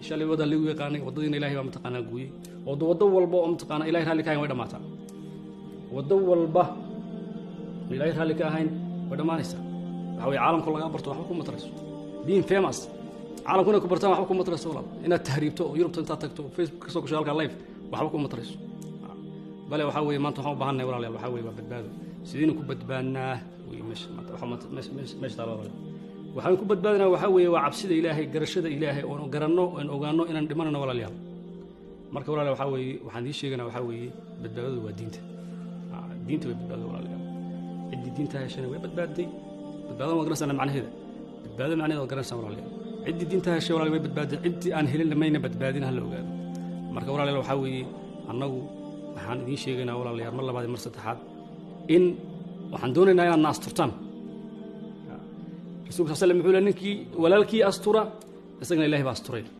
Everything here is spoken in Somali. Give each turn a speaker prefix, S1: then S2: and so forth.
S1: shalay wada lagu yaqaanay wadadina ilaahay baa mataqaanaa gooyey wado walba oo mataqaanaa ilaahay raalli ka ahayn way dhamaataa wado walba ilaahay raalli ka ahayn way dhamaanaysaa waxa way caalamku laga barto waxba kuma tarayso being famous caalamkuna ku bartaan waxba kuma tarayso walaal inaad tahriibto oo Yurubta inta tagto Facebook ka soo gasho halka live waxba kuma tarayso bale waxa way maanta waxaan u baahanay walaal waxa way waa badbaado sideen ku badbaadnaa way meesha taalo waxaan ku badbaadnaa waxa weeye waa cabsida ilaahay garashada ilaahay oo garanno oo ogaano inaan dhimanano walaalayaal marka walaal waxa weeye waxaan idin sheeganaa waxa weeye badbaadadu waa diinta way badbaado walaalayaal cidii diinta heshay way badbaaday badbaadada waa garanaysaa macnaheeda badbaadada macnaheeda waa garanaysaa walaalayaal cidii diinta heshay walaal way badbaaday cidii aan helin lamayna badbaadina hal ogaado marka walaalayaal waxa weeye annagu waxaan idin sheegaynaa walaalayaal mar labaad mar saddexaad in waxaan doonaynaa inaad naasturtaan رسول الله صلى الله عليه وسلم يقول لك ولالكي أسطورة أسقنا الله بأسطورين